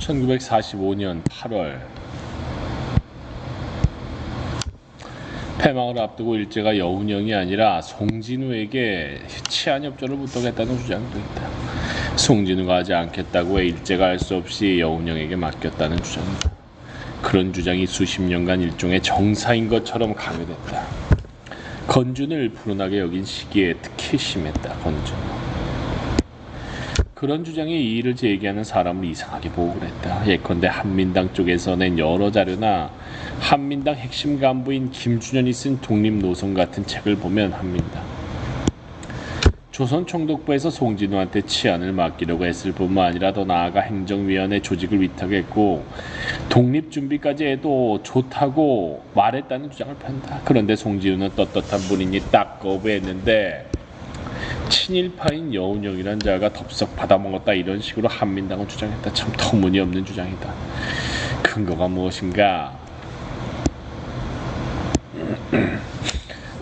1945년 8월 폐망을 앞두고 일제가 여운형이 아니라 송진우에게 치안협조를 부탁했다는 주장도 있다. 송진우가 하지 않겠다고 해 일제가 할 수 없이 여운형에게 맡겼다는 주장이다. 그런 주장이 수십 년간 일종의 정사인 것처럼 강요됐다. 건준을 불운하게 여긴 시기에 특히 심했다. 건준. 그런 주장에 이의를 제기하는 사람을 이상하게 보호를 했다. 예컨대 한민당 쪽에서 낸 여러 자료나 한민당 핵심 간부인 김준현이 쓴 독립노선 같은 책을 보면 조선총독부에서 송진우한테 치안을 맡기려고 했을 뿐만 아니라 더 나아가 행정위원회 조직을 위탁했고 독립준비까지 해도 좋다고 말했다는 주장을 편다. 그런데 송진우는 떳떳한 분이니 딱 거부했는데 친일파인 여운형이란 자가 덥석 받아먹었다 이런 식으로 한민당은 주장했다. 참 터무니없는 주장이다. 근거가 무엇인가?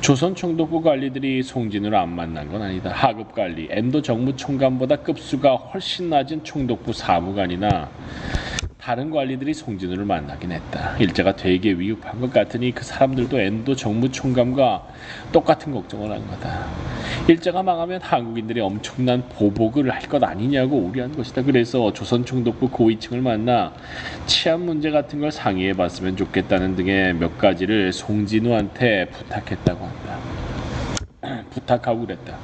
조선총독부 관리들이 송진우를 안 만난 건 아니다. 하급관리, M도 정무총관보다 급수가 훨씬 낮은 총독부 사무관이나 다른 관리들이 송진우를 만나긴 했다. 일제가 되게 위급한 것 같으니 그 사람들도 M도 정무총관과 똑같은 걱정을 한 거다. 일제가 망하면 한국인들이 엄청난 보복을 할 것 아니냐고 우려한 것이다. 그래서 조선총독부 고위층을 만나 치안 문제 같은 걸 상의해 봤으면 좋겠다는 등의 몇 가지를 송진우한테 부탁했다고 한다. 부탁하고 그랬다.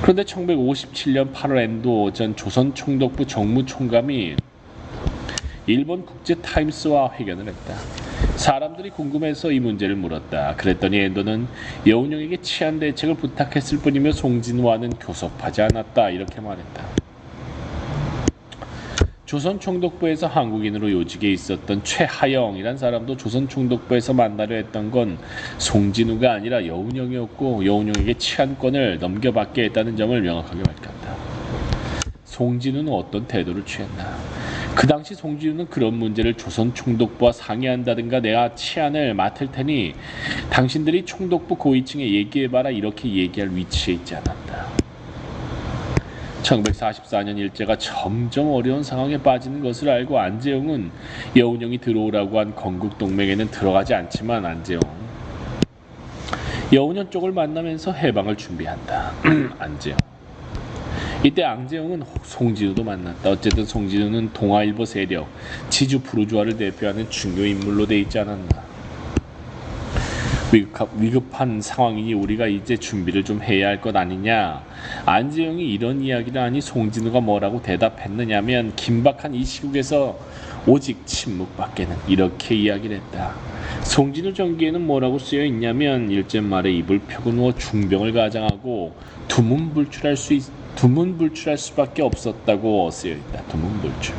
그런데 1957년 8월 M도 전 조선총독부 정무총감이 일본 국제타임스와 회견을 했다. 사람들이 궁금해서 이 문제를 물었다. 그랬더니 엔도는 여운형에게 치안 대책을 부탁했을 뿐이며 송진우와는 교섭하지 않았다. 이렇게 말했다. 조선총독부에서 한국인으로 요직에 있었던 최하영이란 사람도 조선총독부에서 만나려 했던 건 송진우가 아니라 여운형이었고 여운형에게 치안권을 넘겨받게 했다는 점을 명확하게 밝혔다. 송진우는 어떤 태도를 취했나? 그 당시 송진우는 그런 문제를 조선총독부와 상의한다든가 내가 치안을 맡을 테니 당신들이 총독부 고위층에 얘기해봐라 이렇게 얘기할 위치에 있지 않았다. 1944년 일제가 점점 어려운 상황에 빠지는 것을 알고 안재홍은 여운형이 들어오라고 한 건국동맹에는 들어가지 않지만 안재홍 여운형 쪽을 만나면서 해방을 준비한다. 안재홍 이때 안재홍은 송진우도 만났다. 어쨌든 송진우는 동아일보 세력 지주 부르주아를 대표하는 중요 인물로 돼 있지 않았나. 위급한 상황이니 우리가 이제 준비를 좀 해야 할 것 아니냐. 안재홍이 이런 이야기를 하니 송진우가 뭐라고 대답했느냐면 긴박한 이 시국에서 오직 침묵밖에는 이렇게 이야기를 했다. 송진우 전기에는 뭐라고 쓰여 있냐면 일제 말에 입을 펴고 누워 중병을 가장하고 두문불출할 수밖에 없었다고 쓰여 있다. 두문불출.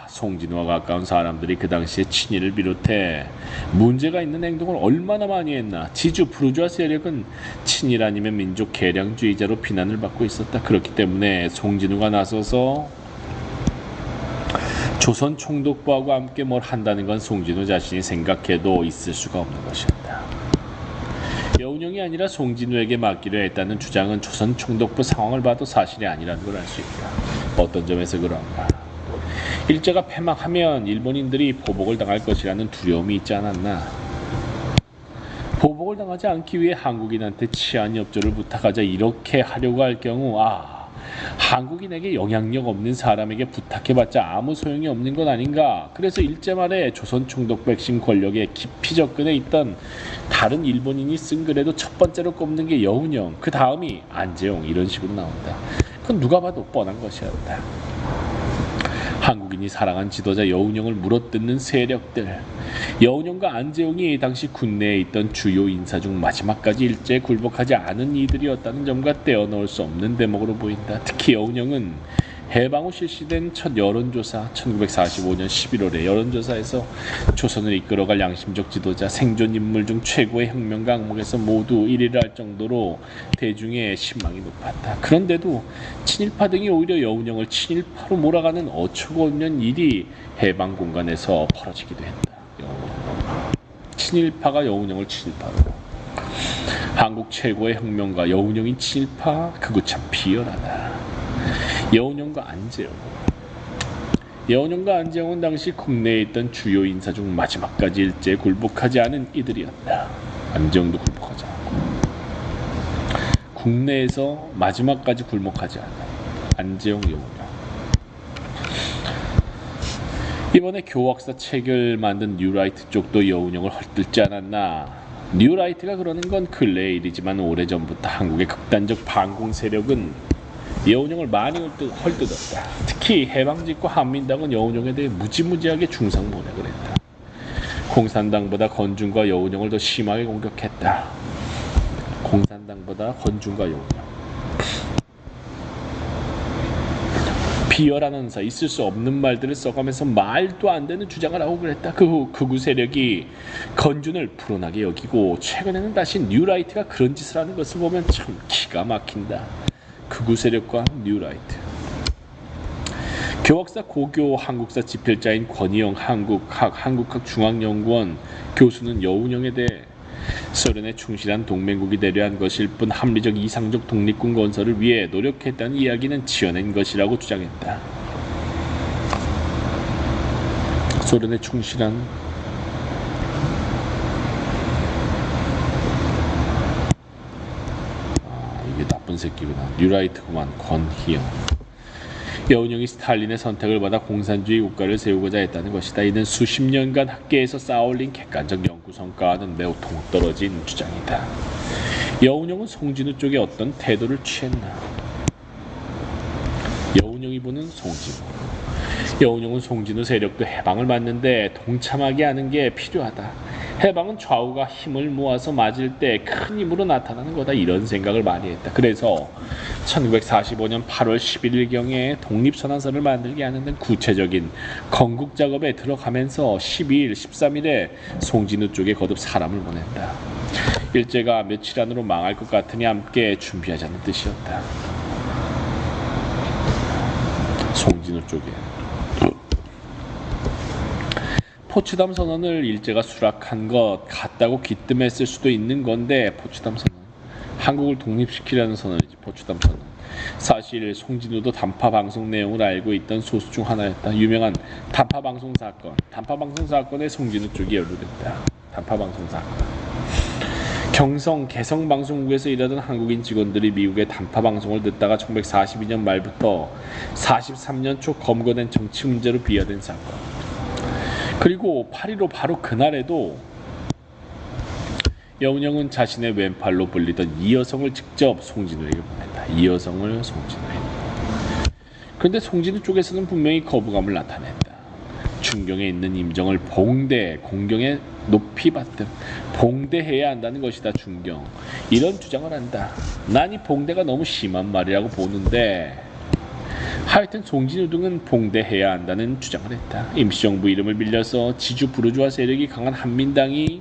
송진우와 가까운 사람들이 그 당시에 친일을 비롯해 문제가 있는 행동을 얼마나 많이 했나. 지주 부르주아 세력은 친일 아니면 민족 개량주의자로 비난을 받고 있었다. 그렇기 때문에 송진우가 나서서 조선 총독부하고 함께 뭘 한다는 건 송진우 자신이 생각해도 있을 수가 없는 것이었다. 여운형이 아니라 송진우에게 맡기려 했다는 주장은 조선 총독부 상황을 봐도 사실이 아니라는 걸 알 수 있다. 어떤 점에서 그런가? 일제가 폐막하면 일본인들이 보복을 당할 것이라는 두려움이 있지 않았나? 보복을 당하지 않기 위해 한국인한테 치안 협조를 부탁하자 이렇게 하려고 할 경우 한국인에게 영향력 없는 사람에게 부탁해봤자 아무 소용이 없는 건 아닌가. 그래서 일제 말에 조선 총독부 핵심 권력에 깊이 접근해 있던 다른 일본인이 쓴 글에도 첫 번째로 꼽는 게 여운형, 그 다음이 안재홍 이런 식으로 나온다. 그건 누가 봐도 뻔한 것이었다. 한국인이 사랑한 지도자 여운형을 물어뜯는 세력들. 여운형과 안재홍이 당시 군내에 있던 주요 인사 중 마지막까지 일제에 굴복하지 않은 이들이었다는 점과 떼어놓을 수 없는 대목으로 보인다. 특히 여운형은 해방 후 실시된 첫 여론조사 1945년 11월에 여론조사에서 조선을 이끌어갈 양심적 지도자 생존 인물 중 최고의 혁명가 항목에서 모두 1위를 할 정도로 대중의 신망이 높았다. 그런데도 친일파 등이 오히려 여운형을 친일파로 몰아가는 어처구 없는 일이 해방 공간에서 벌어지기도 했다. 친일파가 여운형을 친일파로, 한국 최고의 혁명가 여운형이 친일파, 그거 참 비열하다. 여운형과 안재홍. 여운형과 안재홍은 당시 국내에 있던 주요 인사 중 마지막까지 일제에 굴복하지 않은 이들이었다. 안재홍도 굴복하지 않고 국내에서 마지막까지 굴복하지 않은 안재홍, 여운형. 이번에 교학사 책을 만든 뉴라이트 쪽도 여운형을 헐뜯지 않았나. 뉴라이트가 그러는 건 근래의 일이지만 오래전부터 한국의 극단적 반공 세력은 여운형을 많이 헐뜯었다. 특히 해방 직후 한민당은 여운형에 대해 무지무지하게 중상모략을 했다. 공산당보다 건중과 여운형을 더 심하게 공격했다. 공산당보다 건중과 여운형. 비열한 언사, 있을 수 없는 말들을 써가면서 말도 안 되는 주장을 하고 그랬다. 그 후 극우 세력이 건준을 불온하게 여기고 최근에는 다시 뉴라이트가 그런 짓을 하는 것을 보면 참 기가 막힌다. 극우 세력과 뉴라이트. 교학사 고교 한국사 지필자인 권희영 한국학 중앙연구원 교수는 여운형에 대해 소련에 충실한 동맹국이 되려 한 것일 뿐 합리적 이상적 독립군 건설을 위해 노력했다는 이야기는 지어낸 것이라고 주장했다. 소련에 충실한 이게 나쁜 새끼구나. 뉴라이트구만. 권희영. 여운형이 스탈린의 선택을 받아 공산주의 국가를 세우고자 했다는 것이다. 이는 수십 년간 학계에서 쌓아올린 객관적 연구 성과와는 매우 동떨어진 주장이다. 여운형은 송진우 쪽에 어떤 태도를 취했나? 여운형이 보는 송진우. 여운형은 송진우 세력도 해방을 맞는데 동참하게 하는 게 필요하다. 해방은 좌우가 힘을 모아서 맞을 때 큰 힘으로 나타나는 거다. 이런 생각을 많이 했다. 그래서 1945년 8월 11일경에 독립선언서를 만들게 하는 등 구체적인 건국 작업에 들어가면서 12일, 13일에 송진우 쪽에 거듭 사람을 보냈다. 일제가 며칠 안으로 망할 것 같으니 함께 준비하자는 뜻이었다. 송진우 쪽에. 포츠담 선언을 일제가 수락한 것 같다고 기뜸했을 수도 있는 건데, 포츠담 선언, 한국을 독립시키려는 선언이지. 포츠담 선언. 사실 송진우도 단파 방송 내용을 알고 있던 소수 중 하나였다. 유명한 단파 방송 사건. 단파 방송 사건에 송진우 쪽이 연루됐다. 단파 방송 사건. 경성 개성 방송국에서 일하던 한국인 직원들이 미국의 단파 방송을 듣다가 1942년 말부터 43년 초 검거된 정치 문제로 비화된 사건. 그리고 8.15 바로 그날에도 여운형은 자신의 왼팔로 불리던 이 여성을 직접 송진우에게 보냈다. 이 여성을 송진우에게. 그런데 송진우 쪽에서는 분명히 거부감을 나타냈다. 중경에 있는 임정을 봉대, 공경에 높이 받든 봉대해야 한다는 것이다. 중경. 이런 주장을 한다. 난 이 봉대가 너무 심한 말이라고 보는데, 하여튼 송진우 등은 봉대해야 한다는 주장을 했다. 임시정부 이름을 빌려서 지주 부르주아 세력이 강한 한민당이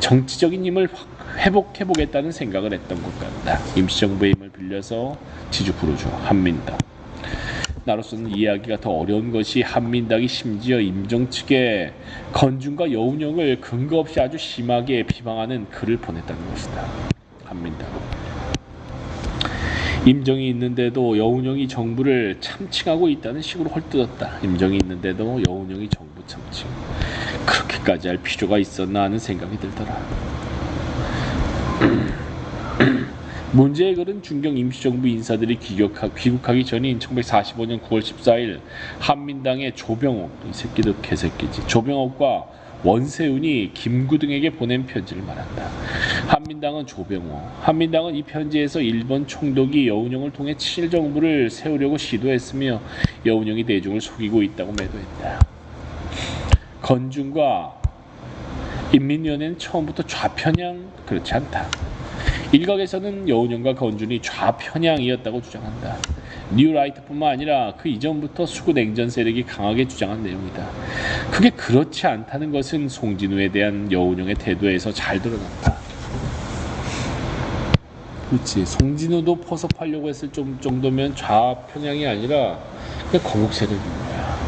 정치적인 힘을 회복해보겠다는 생각을 했던 것 같다. 임시정부의 힘을 빌려서 지주 부르주아 한민당. 나로서는 이해하기가 더 어려운 것이 한민당이 심지어 임정 측에 건준과 여운형을 근거 없이 아주 심하게 비방하는 글을 보냈다는 것이다. 한민당. 임정이 있는데도 여운형이 정부를 참칭하고 있다는 식으로 헐뜯었다. 임정이 있는데도 여운형이 정부 참칭. 그렇게까지 할 필요가 있었나 하는 생각이 들더라. 문제의 글은 중경 임시정부 인사들이 귀국하기 전인 1945년 9월 14일 한민당의 조병옥, 이 새끼도 개새끼지, 조병옥과 원세훈이 김구 등에게 보낸 편지를 말한다. 한민당은 이 편지에서 일본 총독이 여운형을 통해 친일정부를 세우려고 시도했으며 여운형이 대중을 속이고 있다고 매도했다. 건준과 인민위원회는 처음부터 좌편향 그렇지 않다. 일각에서는 여운형과 건준이 좌편향이었다고 주장한다. 뉴라이트뿐만 아니라 그 이전부터 수구 냉전 세력이 강하게 주장한 내용이다. 그게 그렇지 않다는 것은 송진우에 대한 여운형의 태도에서 잘 드러난다. 그렇지. 송진우도 포섭하려고 했을 정도면 좌편향이 아니라 그냥 건국 세력인 거야.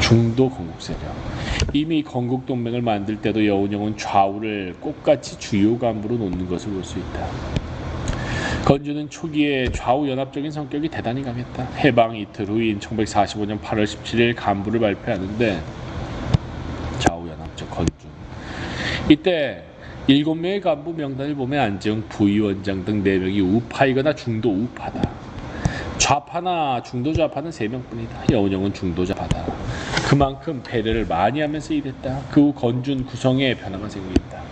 중도 건국 세력. 이미 건국동맹을 만들 때도 여운형은 좌우를 꽃같이 주요 간부로 놓는 것을 볼 수 있다. 건주는 초기에 좌우 연합적인 성격이 대단히 강했다. 해방 이틀 후인 1945년 8월 17일 간부를 발표하는데 좌우 연합적 건주. 이때 7명의 간부 명단을 보면 안재홍 부위원장 등 4명이 우파이거나 중도 우파다. 좌파나 중도 좌파는 3명뿐이다. 여운형은 중도 좌파다. 그만큼 배려를 많이 하면서 일했다. 그 후 건준 구성에 변화가 생깁니다.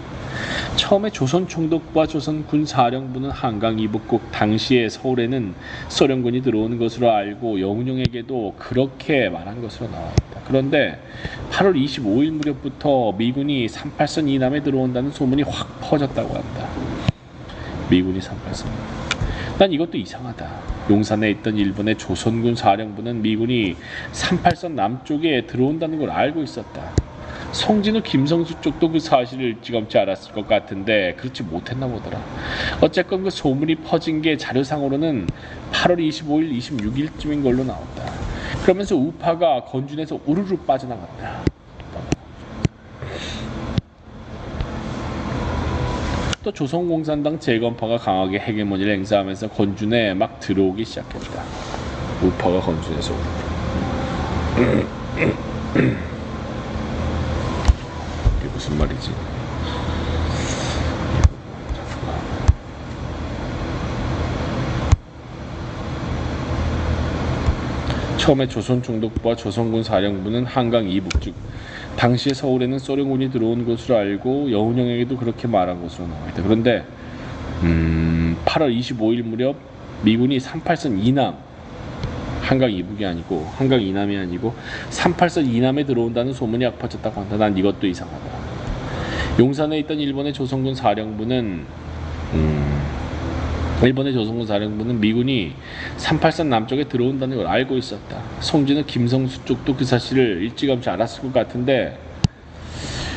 처음에 조선총독부와 조선군사령부는 한강 이북국 당시에 서울에는 소련군이 들어오는 것으로 알고 여운형에게도 그렇게 말한 것으로 나와있다. 그런데 8월 25일 무렵부터 미군이 38선 이남에 들어온다는 소문이 확 퍼졌다고 한다. 미군이 38선. 난 이것도 이상하다. 용산에 있던 일본의 조선군 사령부는 미군이 38선 남쪽에 들어온다는 걸 알고 있었다. 송진우 김성수 쪽도 그 사실을 일찌감치 알았을 것 같은데 그렇지 못했나 보더라. 어쨌건 그 소문이 퍼진 게 자료상으로는 8월 25일, 26일쯤인 걸로 나온다. 그러면서 우파가 건준에서 우르르 빠져나갔다. 또 조선공산당 재건파가 강하게 헤게모니를 행사하면서 건준에 막 들어오기 시작했다. 우파가 건준에서 이게 무슨 말이지? 처음에 조선총독부와 조선군 사령부는 한강 이북 즉 당시에 서울에는 소련군이 들어온 것으로 알고 여운형에게도 그렇게 말한 것으로 나와있다. 그런데 8월 25일 무렵 미군이 38선 이남, 한강 이북이 아니고 한강 이남이 아니고 38선 이남에 들어온다는 소문이 약 퍼졌다고 한다. 난 이것도 이상하다. 용산에 있던 일본의 조선군 사령부는 미군이 38선 남쪽에 들어온다는 걸 알고 있었다. 송진우 김성수 쪽도 그 사실을 일찌감치 알았을 것 같은데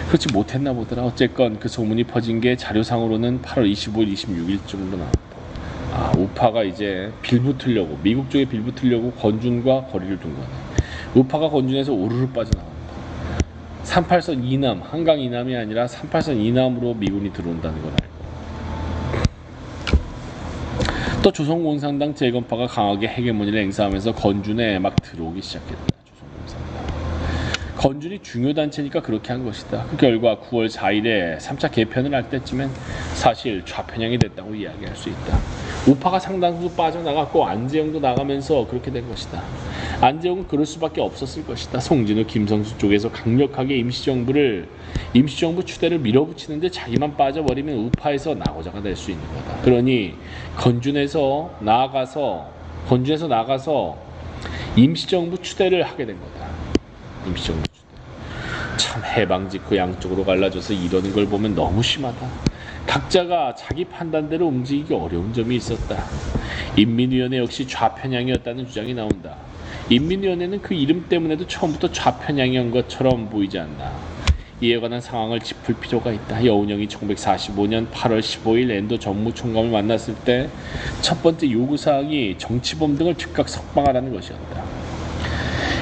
그렇지 못했나 보더라. 어쨌건 그 소문이 퍼진 게 자료상으로는 8월 25일, 26일쯤으로 나왔다. 우파가 이제 빌붙으려고 미국 쪽에 빌붙으려고 건준과 거리를 둔 거네. 우파가 건준에서 우르르 빠져나간다. 38선 이남, 한강 이남이 아니라 38선 이남으로 미군이 들어온다는 걸 알고. 또 조선공산당 재건파가 강하게 헤게모니를 행사하면서 건준에 막 들어오기 시작했다. 조선공산당. 건준이 중요 단체니까 그렇게 한 것이다. 그 결과 9월 4일에 3차 개편을 할 때쯤엔 사실 좌편향이 됐다고 이야기할 수 있다. 우파가 상당수 빠져나갔고 안재홍도 나가면서 그렇게 된 것이다. 안재홍은 그럴 수밖에 없었을 것이다. 송진우, 김성수 쪽에서 강력하게 임시정부 추대를 밀어붙이는데 자기만 빠져버리면 우파에서 나고자가 될 수 있는 거다. 그러니 건준에서 나가서 임시정부 추대를 하게 된 거다. 임시정부 추대. 참 해방 직후 양쪽으로 갈라져서 이러는 걸 보면 너무 심하다. 각자가 자기 판단대로 움직이기 어려운 점이 있었다. 인민위원회 역시 좌편향이었다는 주장이 나온다. 인민위원회는 그 이름 때문에도 처음부터 좌편향이었던 것처럼 보이지 않나. 이에 관한 상황을 짚을 필요가 있다. 여운형이 1945년 8월 15일 엔도 정무총감을 만났을 때 첫 번째 요구사항이 정치범 등을 즉각 석방하라는 것이었다.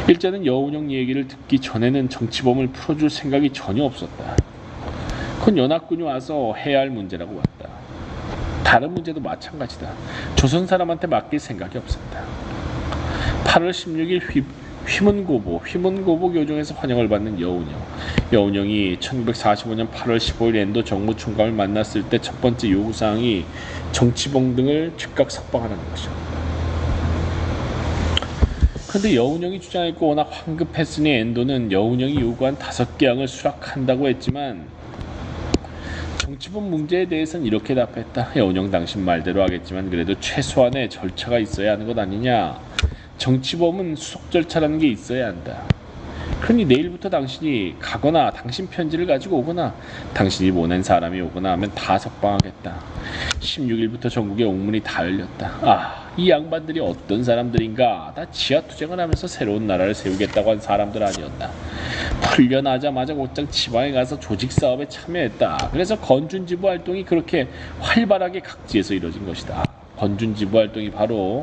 일제는 여운형 얘기를 듣기 전에는 정치범을 풀어줄 생각이 전혀 없었다. 그건 연합군이 와서 해야 할 문제라고 봤다. 다른 문제도 마찬가지다. 조선 사람한테 맡길 생각이 없었다. 8월 16일 휘문고보 교정에서 환영을 받는 여운형이 1945년 8월 15일 엔도 정무총감을 만났을 때 첫 번째 요구사항이 정치범 등을 즉각 석방하라는 것이었다. 그런데 여운형이 주장했고 워낙 황급했으니 엔도는 여운형이 요구한 5개 항을 수락한다고 했지만 정치범 문제에 대해서는 이렇게 답했다. 여운형 당신 말대로 하겠지만 그래도 최소한의 절차가 있어야 하는 것 아니냐. 정치범은 수속 절차라는 게 있어야 한다. 그러니 내일부터 당신이 가거나 당신 편지를 가지고 오거나 당신이 보낸 사람이 오거나 하면 다 석방하겠다. 16일부터 전국에 옥문이 다 열렸다. 이 양반들이 어떤 사람들인가. 다 지하투쟁을 하면서 새로운 나라를 세우겠다고 한 사람들 아니었나. 풀려나자마자 곧장 지방에 가서 조직사업에 참여했다. 그래서 건준지부 활동이 그렇게 활발하게 각지에서 이뤄진 것이다. 건준지부 활동이 바로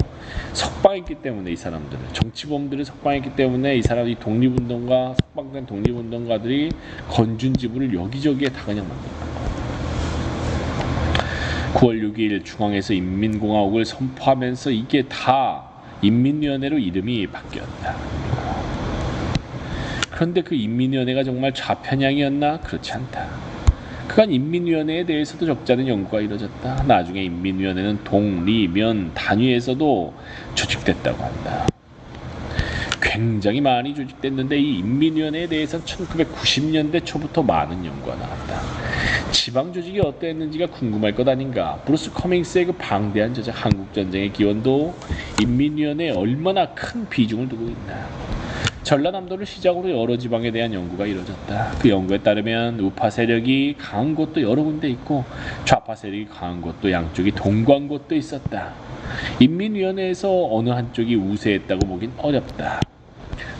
석방했기 때문에 이 사람들을 정치범들을 석방했기 때문에 이 사람이 독립운동가 석방된 독립운동가들이 건준지부를 여기저기에 다 그냥 만든 거야. 9월 6일 중앙에서 인민공화국을 선포하면서 이게 다 인민위원회로 이름이 바뀌었다. 그런데 그 인민위원회가 정말 좌편향이었나? 그렇지 않다. 그간 인민위원회에 대해서도 적지 않은 연구가 이뤄졌다. 나중에 인민위원회는 동, 리, 면 단위에서도 조직됐다고 한다. 굉장히 많이 조직됐는데 이 인민위원회에 대해서는 1990년대 초부터 많은 연구가 나왔다. 지방 조직이 어땠는지가 궁금할 것 아닌가. 브루스 커밍스의 그 방대한 저작 한국전쟁의 기원도 인민위원회에 얼마나 큰 비중을 두고 있나. 전라남도를 시작으로 여러 지방에 대한 연구가 이루어졌다. 그 연구에 따르면 우파 세력이 강한 곳도 여러 군데 있고 좌파 세력이 강한 곳도 양쪽이 동거한 곳도 있었다. 인민위원회에서 어느 한쪽이 우세했다고 보긴 어렵다.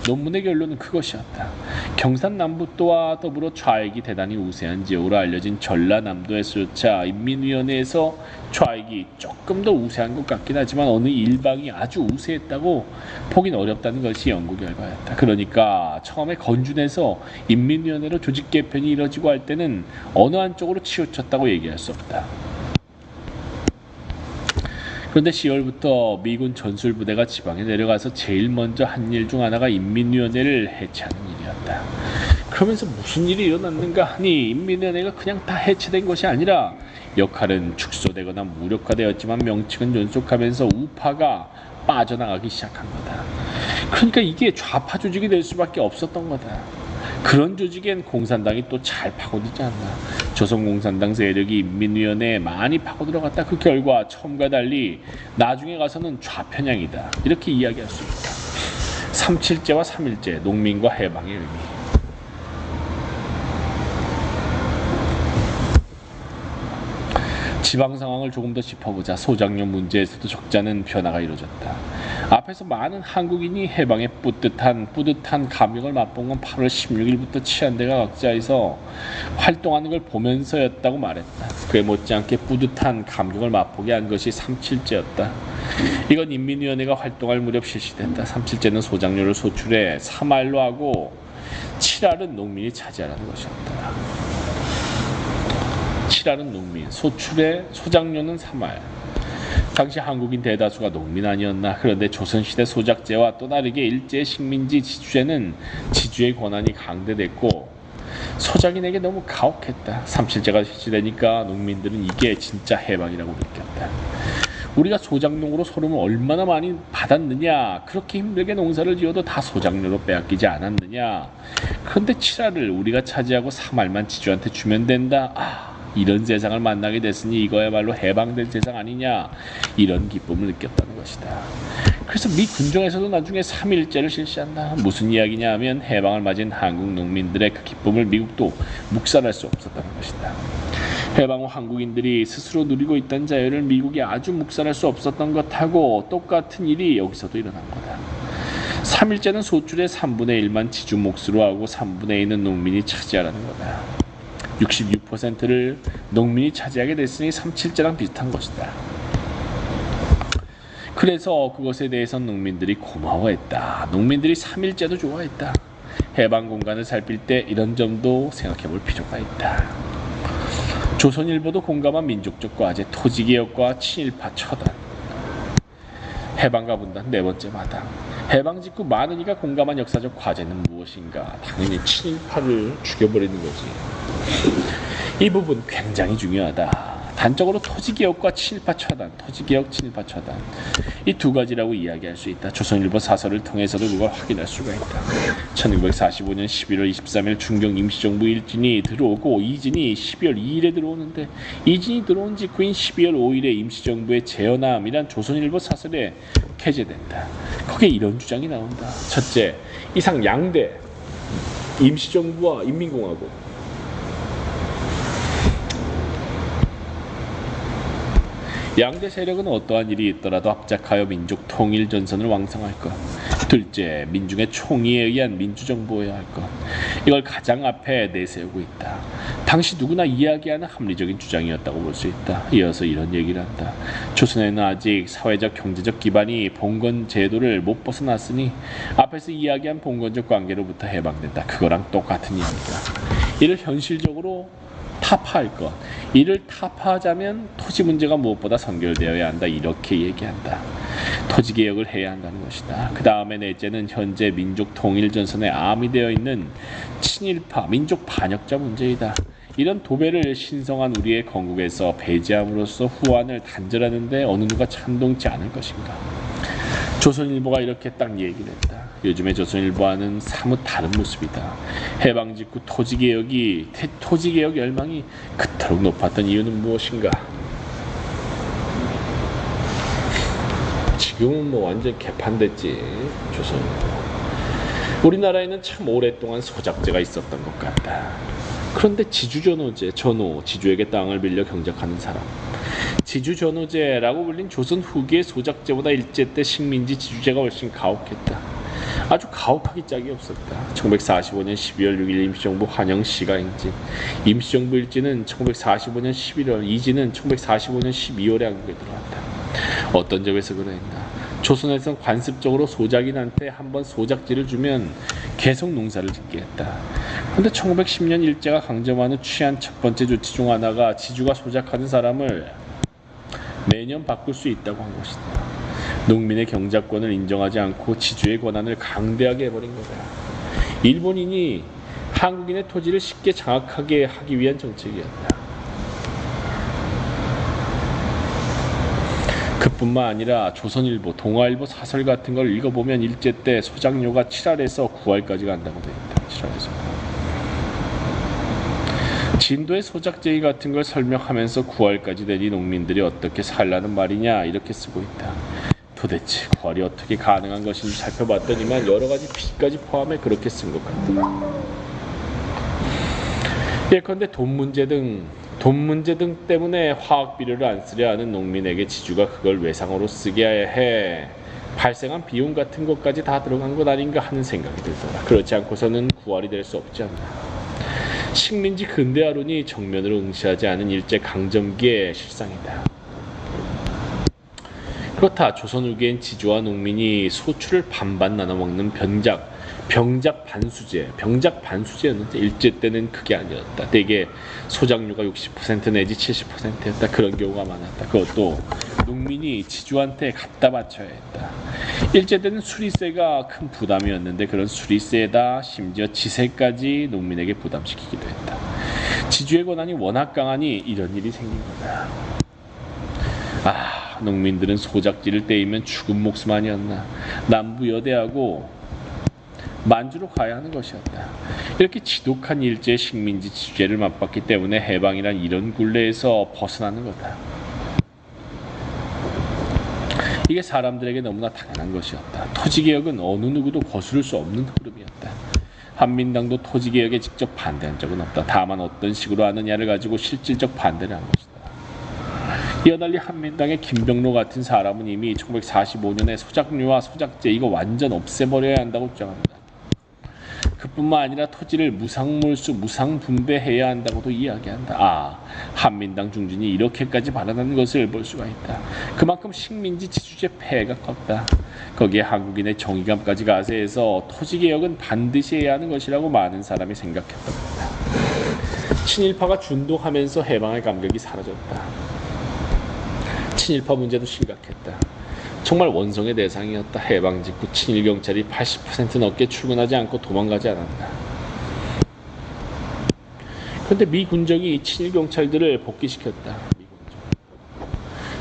논문의 결론은 그것이었다. 경상남북도와 더불어 좌익이 대단히 우세한 지역으로 알려진 전라남도에서조차 인민위원회에서 좌익이 조금 더 우세한 것 같긴 하지만 어느 일방이 아주 우세했다고 보긴 어렵다는 것이 연구 결과였다. 그러니까 처음에 건준에서 인민위원회로 조직 개편이 이뤄지고 할 때는 어느 한쪽으로 치우쳤다고 얘기할 수 없다. 그런데 10월부터 미군 전술부대가 지방에 내려가서 제일 먼저 한 일 중 하나가 인민위원회를 해체하는 일이었다. 그러면서 무슨 일이 일어났는가 하니 인민위원회가 그냥 다 해체된 것이 아니라 역할은 축소되거나 무력화되었지만 명칭은 존속하면서 우파가 빠져나가기 시작한 거다. 그러니까 이게 좌파 조직이 될 수밖에 없었던 거다. 그런 조직엔 공산당이 또 잘 파고들지 않나. 조선공산당 세력이 인민위원회에 많이 파고들어갔다. 그 결과 처음과 달리 나중에 가서는 좌편향이다. 이렇게 이야기할 수 있다. 3.7제와 3.1제, 농민과 해방의 의미. 지방 상황을 조금 더 짚어보자. 소작농 문제에서도 적지 않은 변화가 이루어졌다. 앞에서 많은 한국인이 해방의 뿌듯한 감격을 맛본 건 8월 16일부터 치안대가 각자에서 활동하는 걸 보면서였다고 말했다. 그에 못지않게 뿌듯한 감격을 맛보게 한 것이 3.7제였다. 이건 인민위원회가 활동할 무렵 실시됐다. 3.7제는 소작료를 소출해 3알로 하고 7알은 농민이 차지하라는 것이었다. 7알은 농민, 소출의 소작료는 3알. 당시 한국인 대다수가 농민 아니었나. 그런데 조선시대 소작제와 또 다르게 일제 식민지 지주제는 지주의 권한이 강대됐고 소작인에게 너무 가혹했다. 3.7제가 실시되니까 농민들은 이게 진짜 해방이라고 느꼈다. 우리가 소작농으로 소름을 얼마나 많이 받았느냐. 그렇게 힘들게 농사를 지어도 다 소작료로 빼앗기지 않았느냐. 그런데 7알을 우리가 차지하고 3알만 지주한테 주면 된다. 이런 세상을 만나게 됐으니 이거야말로 해방된 세상 아니냐. 이런 기쁨을 느꼈다는 것이다. 그래서 미 군정에서도 나중에 3.1제를 실시한다. 무슨 이야기냐 하면 해방을 맞은 한국 농민들의 그 기쁨을 미국도 묵살할 수 없었다는 것이다. 해방 후 한국인들이 스스로 누리고 있던 자유를 미국이 아주 묵살할 수 없었던 것하고 똑같은 일이 여기서도 일어난 거다. 3.1제는 소출의 3분의 1만 지주 몫으로 하고 3분의 2는 농민이 차지하라는 거다. 66%를 농민이 차지하게 됐으니 3.7제랑 비슷한 것이다. 그래서 그것에 대해서는 농민들이 고마워했다. 농민들이 3.1제도 좋아했다. 해방 공간을 살필 때 이런 점도 생각해 볼 필요가 있다. 조선일보도 공감한 민족적 과제, 토지개혁과 친일파 처단. 해방과 분단 네 번째 마당. 해방 직후 많은 이가 공감한 역사적 과제는 무엇인가? 당연히 친일파를 죽여버리는 거지. 이 부분 굉장히 중요하다. 단적으로 토지개혁과 친일파 처단, 토지개혁, 친일파 처단 이 두 가지라고 이야기할 수 있다. 조선일보 사설을 통해서도 그걸 확인할 수가 있다. 1945년 11월 23일 중경 임시정부 1진이 들어오고 2진이 12월 2일에 들어오는데 2진이 들어온 직후인 12월 5일에 임시정부의 재현함이란 조선일보 사설에 게재된다. 거기에 이런 주장이 나온다. 첫째, 이상 양대 임시정부와 인민공화국 양대 세력은 어떠한 일이 있더라도 합작하여 민족 통일 전선을 왕성할 것. 둘째, 민중의 총의에 의한 민주정부여야 할 것. 이걸 가장 앞에 내세우고 있다. 당시 누구나 이야기하는 합리적인 주장이었다고 볼 수 있다. 이어서 이런 얘기를 한다. 조선에는 아직 사회적 경제적 기반이 봉건 제도를 못 벗어났으니 앞에서 이야기한 봉건적 관계로부터 해방된다. 그거랑 똑같은 이야기다. 이를 현실적으로 타파할 것. 이를 타파하자면 토지 문제가 무엇보다 선결되어야 한다. 이렇게 얘기한다. 토지 개혁을 해야 한다는 것이다. 그 다음에 넷째는 현재 민족 통일 전선에 암이 되어 있는 친일파, 민족 반역자 문제이다. 이런 도배를 신성한 우리의 건국에서 배제함으로써 후환을 단절하는데 어느 누가 찬동치 않을 것인가. 조선일보가 이렇게 딱 얘기를 했다. 요즘의 조선일보와는 사뭇 다른 모습이다. 해방 직후 토지개혁 열망이 그토록 높았던 이유는 무엇인가? 지금은 뭐 완전 개판됐지. 조선일보. 우리나라에는 참 오랫동안 소작제가 있었던 것 같다. 그런데 지주전호제, 지주에게 땅을 빌려 경작하는 사람. 지주전호제라고 불린 조선 후기의 소작제보다 일제 때 식민지 지주제가 훨씬 가혹했다. 아주 가혹하기 짝이 없었다. 1945년 12월 6일 임시정부 환영시가 행진. 임시정부 일지는 1945년 11월, 이지는 1945년 12월에 한국에 들어왔다. 어떤 점에서 그랬나? 조선에선 관습적으로 소작인한테 한번 소작지를 주면 계속 농사를 짓게 했다. 그런데 1910년 일제가 강점하는 취한 첫 번째 조치 중 하나가 지주가 소작하는 사람을 매년 바꿀 수 있다고 한 것이다. 농민의 경작권을 인정하지 않고 지주의 권한을 강대하게 해버린 거다. 일본인이 한국인의 토지를 쉽게 장악하게 하기 위한 정책이었다. 그뿐만 아니라 조선일보, 동아일보 사설 같은 걸 읽어보면 일제 때 소작료가 7알에서 9알까지 간다고 되어 있다. 7알에서. 진도의 소작제의 같은 걸 설명하면서 9알까지 되니 농민들이 어떻게 살라는 말이냐 이렇게 쓰고 있다. 도대체 9알이 어떻게 가능한 것인지 살펴봤더니만 여러 가지 빚까지 포함해 그렇게 쓴 것 같다. 예컨대 돈 문제 등 때문에 화학 비료를 안 쓰려 하는 농민에게 지주가 그걸 외상으로 쓰게 해 발생한 비용 같은 것까지 다 들어간 것 아닌가 하는 생각이 들더라. 그렇지 않고서는 9알이 될 수 없지 않나. 식민지 근대화론이 정면으로 응시하지 않은 일제 강점기의 실상이다. 그렇다. 조선 후기엔 지주와 농민이 소출을 반반 나눠 먹는 병작 반수제였는데 일제 때는 그게 아니었다. 대개 소작료가 60% 내지 70%였다. 그런 경우가 많았다. 그것도 농민이 지주한테 갖다 바쳐야 했다. 일제 때는 수리세가 큰 부담이었는데 그런 수리세에다 심지어 지세까지 농민에게 부담시키기도 했다. 지주의 권한이 워낙 강하니 이런 일이 생긴 거다. 농민들은 소작지를 떼이면 죽은 목숨 아니었나. 남부여대하고 만주로 가야 하는 것이었다. 이렇게 지독한 일제의 식민지 지주제를 맛봤기 때문에 해방이란 이런 굴레에서 벗어나는 거다. 이게 사람들에게 너무나 당연한 것이었다. 토지개혁은 어느 누구도 거스를 수 없는 흐름이었다. 한민당도 토지개혁에 직접 반대한 적은 없다. 다만 어떤 식으로 하느냐를 가지고 실질적 반대를 한 것이다. 이와 달리 한민당의 김병로 같은 사람은 이미 1945년에 소작료와 소작제 이거 완전 없애버려야 한다고 주장합니다. 그뿐만 아니라 토지를 무상몰수, 무상분배해야 한다고도 이야기한다. 한민당 중진이 이렇게까지 발언하는 것을 볼 수가 있다. 그만큼 식민지 지주제 폐해가 컸다. 거기에 한국인의 정의감까지 가세해서 토지개혁은 반드시 해야 하는 것이라고 많은 사람이 생각했던 겁니다. 친일파가 준동하면서 해방의 감격이 사라졌다. 친일파 문제도 심각했다. 정말 원성의 대상이었다. 해방 직후 친일 경찰이 80% 넘게 출근하지 않고 도망가지 않았나. 그런데 미 군정이 친일 경찰들을 복귀시켰다.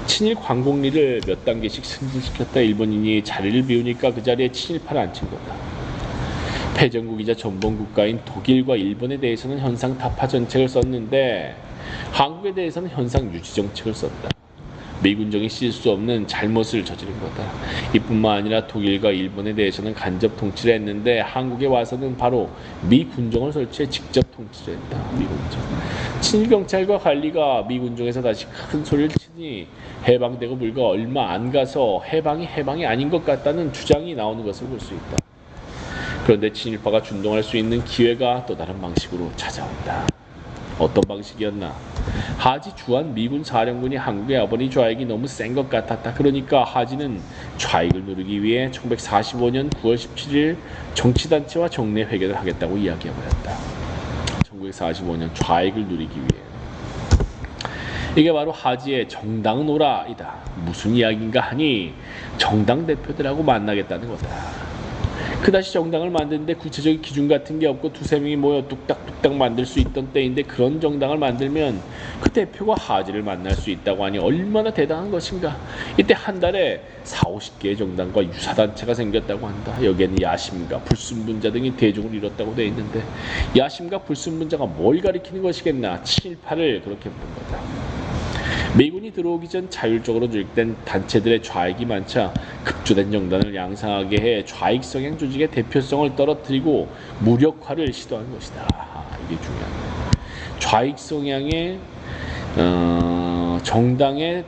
친일 광곡리를 몇 단계씩 승진시켰다. 일본인이 자리를 비우니까 그 자리에 친일파를 앉힌 거다. 패전국이자 전범국가인 독일과 일본에 대해서는 현상 타파 정책을 썼는데 한국에 대해서는 현상 유지 정책을 썼다. 미군정이 씻을 수 없는 잘못을 저지른 거다. 이뿐만 아니라 독일과 일본에 대해서는 간접 통치를 했는데 한국에 와서는 바로 미군정을 설치해 직접 통치를 했다. 미군정. 친일경찰과 관리가 미군정에서 다시 큰 소리를 치니 해방되고 불과 얼마 안 가서 해방이 아닌 것 같다는 주장이 나오는 것을 볼 수 있다. 그런데 친일파가 준동할 수 있는 기회가 또 다른 방식으로 찾아온다. 어떤 방식이었나? 하지 주한 미군 사령군이 한국의 아버니 좌익이 너무 센 것 같았다. 그러니까 하지는 좌익을 누르기 위해 1945년 9월 17일 정치단체와 정례 회견을 하겠다고 이야기해버렸다. 1945년 좌익을 누리기 위해. 이게 바로 하지의 정당 노라이다. 무슨 이야기인가 하니 정당 대표들하고 만나겠다는 거다. 그다시 정당을 만드는데 구체적인 기준 같은 게 없고 두세 명이 모여 뚝딱뚝딱 만들 수 있던 때인데 그런 정당을 만들면 그 대표가 하지를 만날 수 있다고 하니 얼마나 대단한 것인가. 이때 한 달에 40-50개의 정당과 유사단체가 생겼다고 한다. 여기에는 야심가, 불순분자 등이 대중을 이뤘다고 되어 있는데 야심가, 불순분자가 뭘 가리키는 것이겠나. 친일파를 그렇게 부른 거다. 미군이 들어오기 전 자율적으로 조직된 단체들의 좌익이 많자 급조된 정당을 양상하게 해 좌익 성향 조직의 대표성을 떨어뜨리고 무력화를 시도한 것이다. 이게 중요합니다. 좌익 성향의 정당에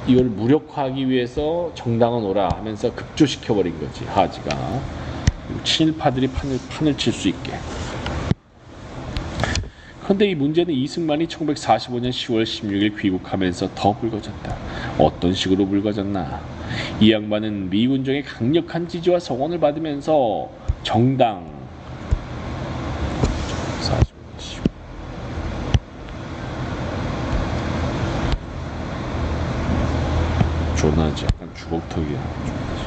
이걸 무력화하기 위해서 정당은 오라 하면서 급조시켜버린 거지. 하지가 친일파들이 판을 칠 수 있게. 그런데 이 문제는 이승만이 1945년 10월 16일 귀국하면서 더 불거졌다. 어떤 식으로 불거졌나? 이 양반은 미군정의 강력한 지지와 성원을 받으면서 정당 조나지 약간 주걱턱이야.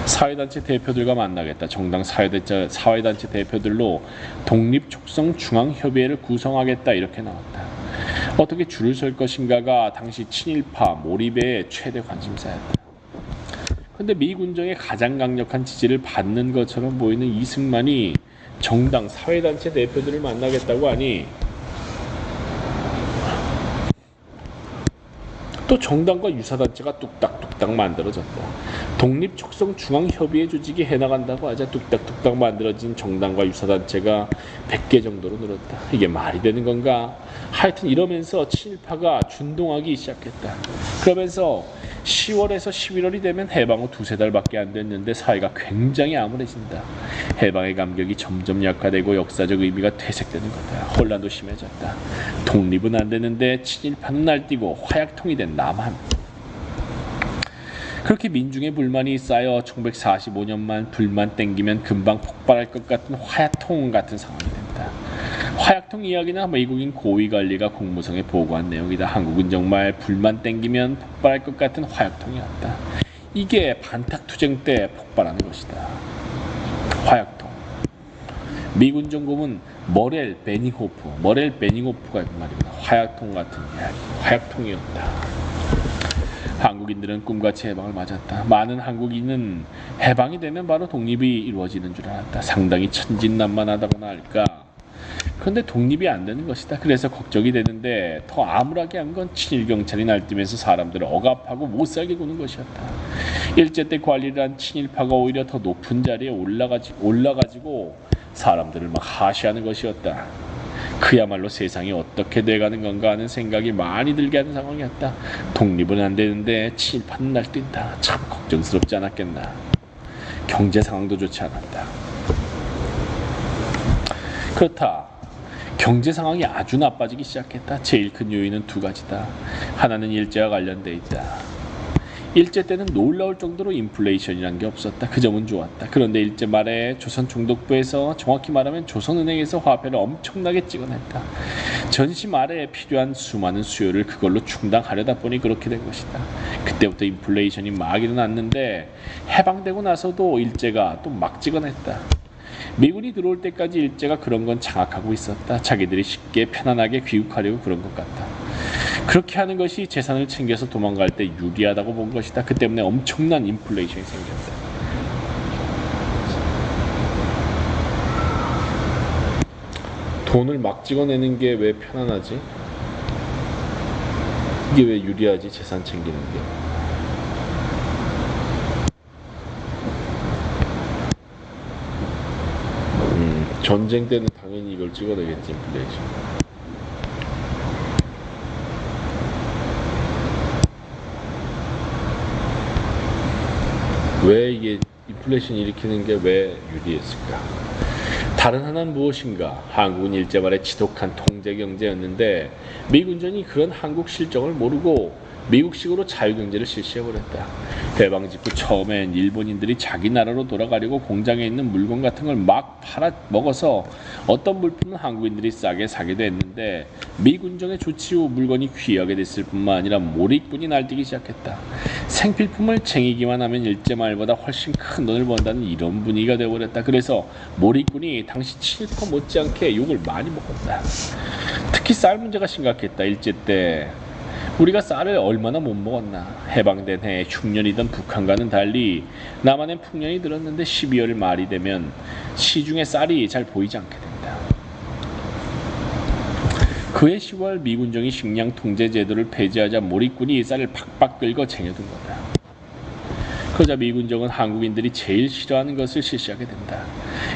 사회단체 대표들과 만나겠다. 정당 사회단체 대표들로 독립촉성중앙협의회를 구성하겠다. 이렇게 나왔다. 어떻게 줄을 설 것인가가 당시 친일파 몰입의 최대 관심사였다. 그런데 미군정의 가장 강력한 지지를 받는 것처럼 보이는 이승만이 정당 사회단체 대표들을 만나겠다고 하니 또 정당과 유사단체가 뚝딱뚝딱 만들어졌다. 독립촉성중앙협의회 조직이 해나간다고 하자 뚝딱뚝딱 만들어진 정당과 유사단체가 100개 정도로 늘었다. 이게 말이 되는 건가? 하여튼 이러면서 친일파가 준동하기 시작했다. 그러면서 10월에서 11월이 되면 해방 후 두세 달밖에 안 됐는데 사회가 굉장히 암울해진다. 해방의 감격이 점점 약화되고 역사적 의미가 퇴색되는 거다. 혼란도 심해졌다. 독립은 안 되는데 친일파는 날뛰고 화약통이 된 남한. 그렇게 민중의 불만이 쌓여 1945년만 불만 땡기면 금방 폭발할 것 같은 화약통 같은 상황이 된다. 화약통 이야기는 미국인 고위관리가 국무성에 보고한 내용이다. 한국은 정말 불만 땡기면 폭발할 것 같은 화약통이었다. 이게 반탁투쟁 때 폭발하는 것이다. 화약통. 미군 정보은 머렐 베닝호프가 말입니다. 화약통 같은 이야기. 화약통이었다. 한국인들은 꿈같이 해방을 맞았다. 많은 한국인은 해방이 되면 바로 독립이 이루어지는 줄 알았다. 상당히 천진난만하다고나 할까. 그런데 독립이 안 되는 것이다. 그래서 걱정이 되는데 더 암울하게 한 건 친일경찰이 날뛰면서 사람들을 억압하고 못살게 구는 것이었다. 일제 때 관리를 한 친일파가 오히려 더 높은 자리에 올라가지고 사람들을 막 하시하는 것이었다. 그야말로 세상이 어떻게 돼가는 건가 하는 생각이 많이 들게 하는 상황이었다. 독립은 안 되는데 친일파는 날뛴다. 참 걱정스럽지 않았겠나. 경제 상황도 좋지 않았다. 그렇다. 경제 상황이 아주 나빠지기 시작했다. 제일 큰 요인은 두 가지다. 하나는 일제와 관련돼 있다. 일제 때는 놀라울 정도로 인플레이션이란 게 없었다. 그 점은 좋았다. 그런데 일제 말에 조선총독부에서, 정확히 말하면 조선은행에서 화폐를 엄청나게 찍어냈다. 전시 말에 필요한 수많은 수요를 그걸로 충당하려다 보니 그렇게 된 것이다. 그때부터 인플레이션이 막 일어났는데 해방되고 나서도 일제가 또 막 찍어냈다. 미군이 들어올 때까지 일제가 그런 건 장악하고 있었다. 자기들이 쉽게 편안하게 귀국하려고 그런 것 같다. 그렇게 하는 것이 재산을 챙겨서 도망갈 때 유리하다고 본 것이다. 그 때문에 엄청난 인플레이션이 생겼다. 돈을 막 찍어내는 게 왜 편안하지? 이게 왜 유리하지? 재산 챙기는 게. 전쟁 때는 당연히 이걸 찍어내겠지, 인플레이션. 왜 이게 인플레이션 일으키는 게 왜 유리했을까? 다른 하나는 무엇인가? 한국은 일제 말에 지독한 통제 경제였는데 미군전이 그런 한국 실정을 모르고 미국식으로 자유경제를 실시해버렸다. 해방 직후 처음엔 일본인들이 자기 나라로 돌아가려고 공장에 있는 물건 같은 걸 막 팔아먹어서 어떤 물품은 한국인들이 싸게 사기도 했는데 미군정의 조치 후 물건이 귀하게 됐을 뿐만 아니라 몰입꾼이 날뛰기 시작했다. 생필품을 쟁이기만 하면 일제말보다 훨씬 큰 돈을 번다는 이런 분위기가 되어버렸다. 그래서 몰입꾼이 당시 친일파 못지않게 욕을 많이 먹었다. 특히 쌀 문제가 심각했다. 일제 때 우리가 쌀을 얼마나 못 먹었나. 해방된 해에 흉년이던 북한과는 달리 남한엔 풍년이 들었는데 12월 말이 되면 시중에 쌀이 잘 보이지 않게 된다. 그해 10월 미군정이 식량 통제 제도를 폐지하자 몰입꾼이 쌀을 팍팍 긁어 쟁여둔 거다. 그러자 미군정은 한국인들이 제일 싫어하는 것을 실시하게 된다.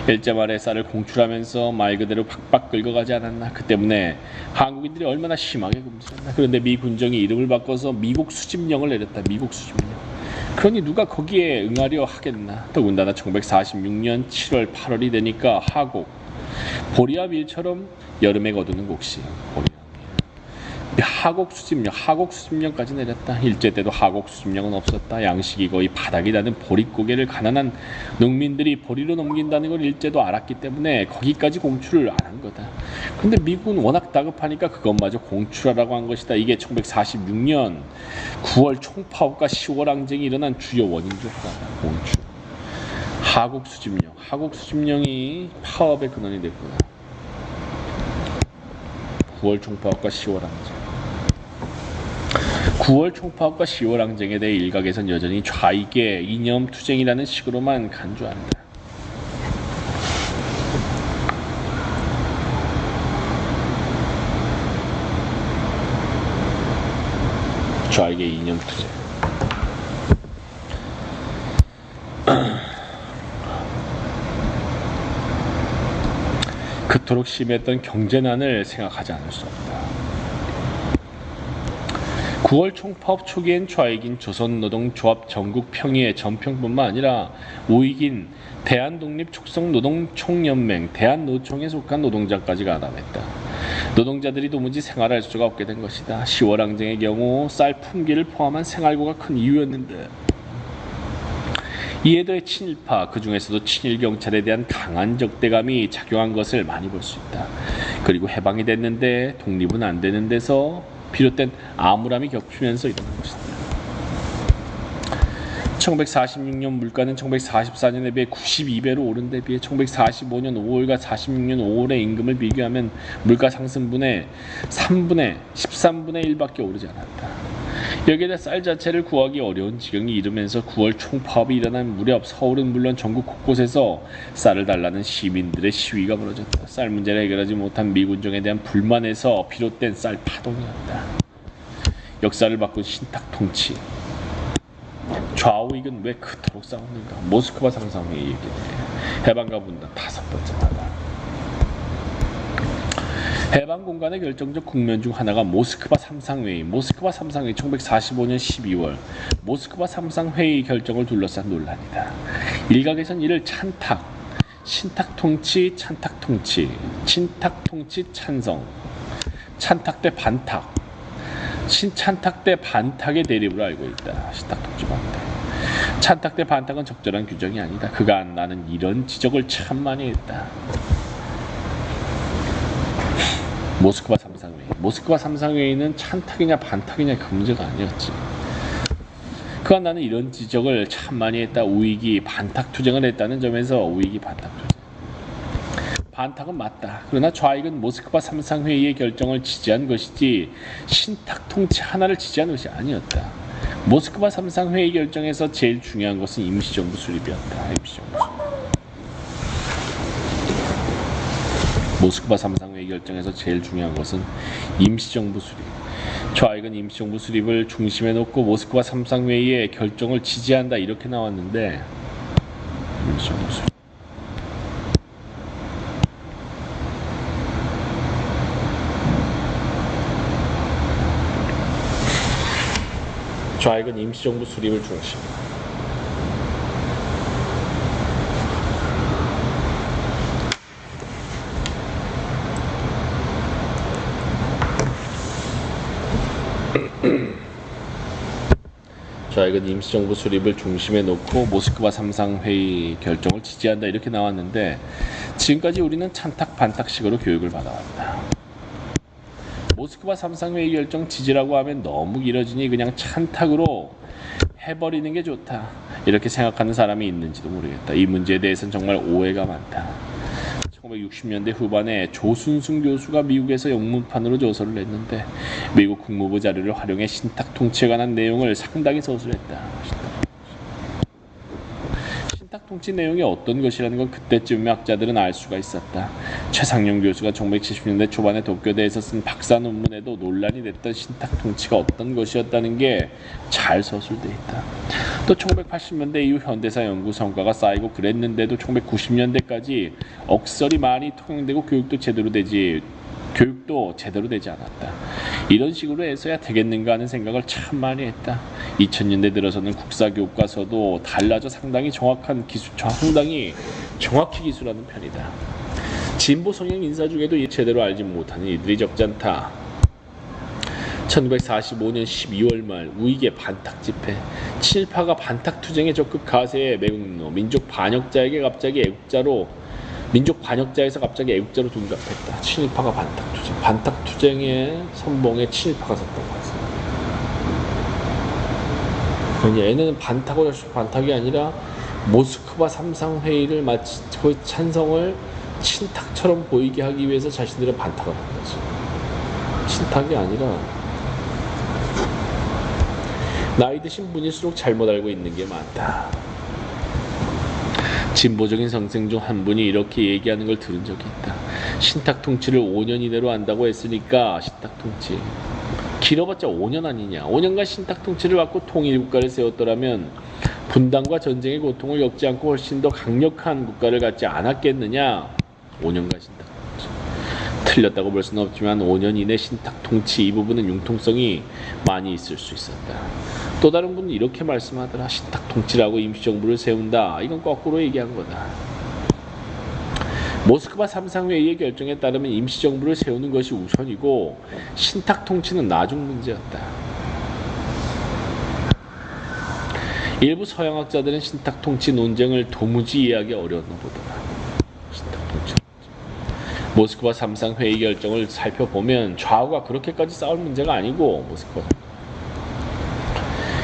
일제 말에 쌀을 공출하면서 말 그대로 팍팍 긁어가지 않았나. 그 때문에 한국인들이 얼마나 심하게 금지했나. 그런데 미군정이 이름을 바꿔서 미국 수집령을 내렸다. 미국 수집령. 그러니 누가 거기에 응하려 하겠나. 더군다나 1946년 7월 8월이 되니까 하곡, 보리와 밀처럼 여름에 거두는 곡식, 하곡 수집령까지 내렸다. 일제 때도 하곡 수집령은 없었다. 양식이 거의 바닥이 나는 보릿고개를 가난한 농민들이 보리로 넘긴다는 걸 일제도 알았기 때문에 거기까지 공출을 안 한 거다. 근데 미국은 워낙 다급하니까 그것마저 공출하라고 한 것이다. 이게 1946년 9월 총파업과 10월 항쟁이 일어난 주요 원인 중 하나다. 공출. 하곡 수집령이 파업의 근원이 됐구나. 9월 총파업과 10월 항쟁. 9월 총파업과 10월 항쟁에 대해 일각에선 여전히 좌익의 이념 투쟁이라는 식으로만 간주한다. 좌익의 이념 투쟁. 그토록 심했던 경제난을 생각하지 않을 수 없다. 9월 총파업 초기엔 좌익인 조선노동조합 전국평의회 전평뿐만 아니라 우익인 대한독립촉성노동총연맹 대한노총에 속한 노동자까지 가담했다. 노동자들이 도무지 생활할 수가 없게 된 것이다. 10월 항쟁의 경우 쌀 품귀를 포함한 생활고가 큰 이유였는데 이에 더해 친일파, 그 중에서도 친일경찰에 대한 강한 적대감이 작용한 것을 많이 볼 수 있다. 그리고 해방이 됐는데 독립은 안 되는 데서 비롯된 암울함이 겹치면서 일어난 것이다. 1946년 물가는 1944년에 비해 92배로 오른 데 비해 1945년 5월과 46년 5월의 임금을 비교하면 물가 상승분의 13분의 1밖에 오르지 않았다. 여기에다 쌀 자체를 구하기 어려운 지경이 이르면서 9월 총파업이 일어난 무렵 서울은 물론 전국 곳곳에서 쌀을 달라는 시민들의 시위가 벌어졌다. 쌀 문제를 해결하지 못한 미군정에 대한 불만에서 비롯된 쌀 파동이었다. 역사를 바꾼 신탁 통치. 좌우익은 왜 그토록 싸웠는가? 모스크바 상상회의 얘기네. 해방과 분단 5번째마다. 해방 공간의 결정적 국면 중 하나가 모스크바 삼상회의. 모스크바 삼상회의 1945년 12월 모스크바 삼상회의 결정을 둘러싼 논란이다. 일각에선 이를 찬탁, 신탁통치, 찬탁통치, 친탁통치 찬성, 찬탁 대 반탁, 신찬탁 대 반탁의 대립으로 알고 있다. 신탁통치 반탁. 찬탁 대 반탁은 적절한 규정이 아니다. 그간 나는 이런 지적을 참 많이 했다. 모스크바 삼상회의. 모스크바 삼상회의는 찬탁이냐 반탁이냐 그 문제가 아니었지. 그간 나는 이런 지적을 참 많이 했다. 우익이 반탁 투쟁을 했다는 점에서 우익이 반탁 투쟁. 반탁은 맞다. 그러나 좌익은 모스크바 삼상회의의 결정을 지지한 것이지 신탁 통치 하나를 지지한 것이 아니었다. 모스크바 삼상회의 결정에서 제일 중요한 것은 임시정부 수립이었다. 임시정부 수립. 모스크바 삼상회의 결정에서 제일 중요한 것은 임시정부 수립. 좌익은 임시정부 수립을 중심에 놓고 모스크바 삼상회의의 결정을 지지한다 이렇게 나왔는데 임시정부 수립. 좌익은 임시정부 수립을 중심으로 좌익은 임시정부 수립을 중심에 놓고 모스크바 3상 회의 결정을 지지한다 이렇게 나왔는데 지금까지 우리는 찬탁 반탁식으로 교육을 받아왔다. 모스크바 3상 회의 결정 지지라고 하면 너무 길어지니 그냥 찬탁으로 해버리는 게 좋다 이렇게 생각하는 사람이 있는지도 모르겠다. 이 문제에 대해서는 정말 오해가 많다. 1960년대 후반에 조순승 교수가 미국에서 영문판으로 조서를 냈는데 미국 국무부 자료를 활용해 신탁 통치에 관한 내용을 상당히 서술했다. 신탁 통치 내용이 어떤 것이라는 건 그때쯤에 학자들은 알 수가 있었다. 최상용 교수가 1970년대 초반에 도쿄대에서 쓴 박사 논문에도 논란이 됐던 신탁 통치가 어떤 것이었다는 게 잘 서술돼 있다. 또 1980년대 이후 현대사 연구 성과가 쌓이고 그랬는데도 1990년대까지 억설이 많이 통용되고 교육도 제대로 되지 않았다. 이런 식으로 해서야 되겠는가 하는 생각을 참 많이 했다. 2000년대 들어서는 국사교과서도 달라져 상당히 정확히 기술하는 편이다. 진보 성향 인사 중에도 제대로 알지 못하는 이들이 적지 않다. 1945년 12월 말 우익의 반탁 집회, 친일파가 반탁 투쟁에 적극 가세해 매국노 민족 반역자에서 갑자기 애국자로 둔갑했다. 친일파가 반탁 투쟁의 선봉에 친일파가 섰다고 하죠. 얘는 반탁이 아니라 모스크바 3상 회의를 마치 거의 찬성을 친탁처럼 보이게 하기 위해서 자신들은 반탁을 한 거죠. 친탁이 아니라 나이 드신 분일수록 잘못 알고 있는 게 많다. 진보적인 성생 중 한 분이 이렇게 얘기하는 걸 들은 적이 있다. 신탁 통치를 5년 이내로 한다고 했으니까 신탁 통치 길어봤자 5년 아니냐. 5년간 신탁 통치를 받고 통일국가를 세웠더라면 분단과 전쟁의 고통을 겪지 않고 훨씬 더 강력한 국가를 갖지 않았겠느냐. 5년간 신탁 통치 틀렸다고 볼 수는 없지만 5년 이내 신탁 통치 이 부분은 융통성이 많이 있을 수 있었다. 또 다른 분은 이렇게 말씀하더라. 신탁 통치라고 임시정부를 세운다. 이건 거꾸로 얘기한 거다. 모스크바 3상 회의의 결정에 따르면 임시정부를 세우는 것이 우선이고 신탁 통치는 나중 문제였다. 일부 서양학자들은 신탁 통치 논쟁을 도무지 이해하기 어려웠나 보더라. 신탁 통치. 모스크바 3상 회의 결정을 살펴보면 좌우가 그렇게까지 싸울 문제가 아니고 모스크바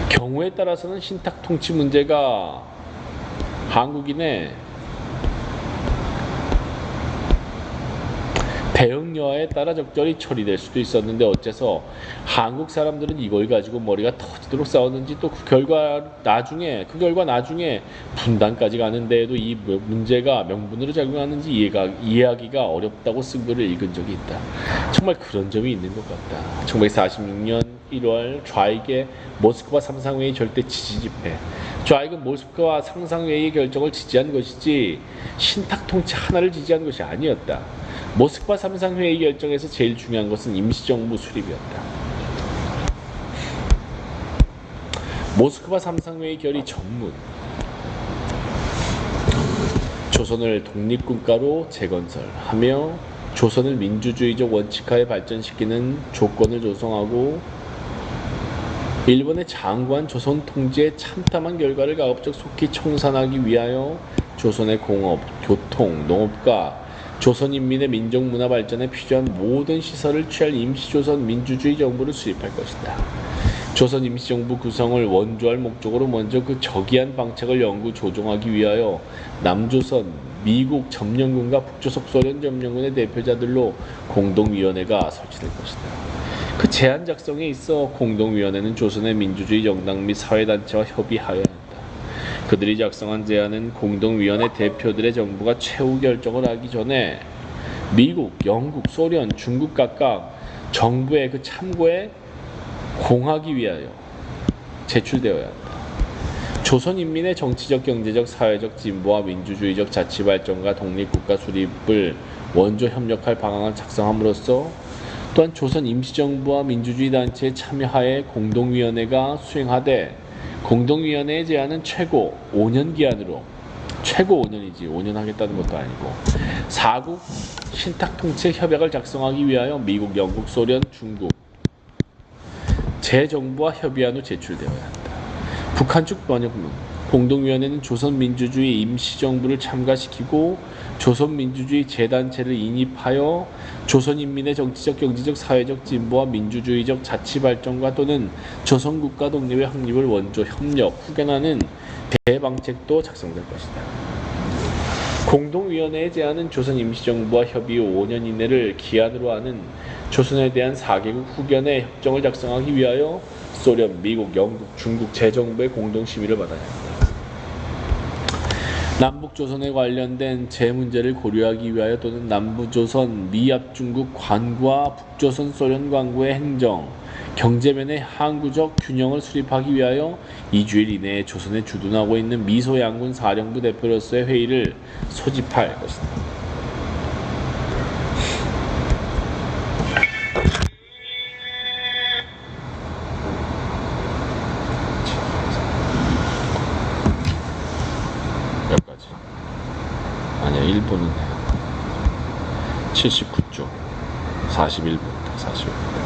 경우에 따라서는 신탁 통치 문제가 한국인의 대응 여하에 따라 적절히 처리될 수도 있었는데 어째서 한국 사람들은 이걸 가지고 머리가 터지도록 싸웠는지 또 그 결과 나중에 분단까지 가는 데에도 이 문제가 명분으로 작용하는지 이해하기가 어렵다고 쓴 글을 읽은 적이 있다. 정말 그런 점이 있는 것 같다. 1946년 1월 좌익의 모스크바 3상 회의 절대 지지 집회. 좌익은 모스크바 3상 회의 결정을 지지한 것이지 신탁 통치 하나를 지지한 것이 아니었다. 모스크바 3상 회의 결정에서 제일 중요한 것은 임시정부 수립이었다. 모스크바 3상 회의 결의 전문. 조선을 독립국가로 재건설하며 조선을 민주주의적 원칙하에 발전시키는 조건을 조성하고 일본의 장구한 조선 통제에 참담한 결과를 가급적 속히 청산하기 위하여 조선의 공업, 교통, 농업과 조선 인민의 민족 문화 발전에 필요한 모든 시설을 취할 임시조선 민주주의 정부를 수립할 것이다. 조선 임시정부 구성을 원조할 목적으로 먼저 그 저기한 방책을 연구 조정하기 위하여 남조선, 미국 점령군과 북조석 소련 점령군의 대표자들로 공동위원회가 설치될 것이다. 그 제안 작성에 있어 공동위원회는 조선의 민주주의 정당 및 사회단체와 협의하여야 한다. 그들이 작성한 제안은 공동위원회 대표들의 정부가 최후 결정을 하기 전에 미국, 영국, 소련, 중국 각각 정부의 그 참고에 공하기 위하여 제출되어야 한다. 조선 인민의 정치적, 경제적, 사회적 진보와 민주주의적 자치 발전과 독립국가 수립을 원조 협력할 방안을 작성함으로써 또한 조선 임시정부와 민주주의 단체의 참여하에 공동위원회가 수행하되 공동위원회의 제안은 최고 5년 기한으로 최고 5년이지 5년 하겠다는 것도 아니고 4국 신탁 통치 협약을 작성하기 위하여 미국, 영국, 소련, 중국 재정부와 협의한 후 제출되어야 한다. 북한 측 번역문 공동위원회는 조선민주주의 임시정부를 참가시키고 조선민주주의 재단체를 인입하여 조선인민의 정치적, 경제적, 사회적 진보와 민주주의적 자치발전과 또는 조선국가 독립의 확립을 원조, 협력, 후견하는 대방책도 작성될 것이다. 공동위원회의 제안은 조선 임시정부와 협의 후 5년 이내를 기한으로 하는 조선에 대한 4개국 후견의 협정을 작성하기 위하여 소련, 미국, 영국, 중국 재정부의 공동 심의를 받아야 합니다. 남북조선에 관련된 재문제를 고려하기 위하여 또는 남부조선, 미합중국 관구와 북조선 소련 관구의 행정, 경제면의 항구적 균형을 수립하기 위하여 2주일 이내에 조선에 주둔하고 있는 미소양군 사령부 대표로서의 회의를 소집할 것이다. 여기까지. 아니야, 1분은 79쪽 41분부터 41분.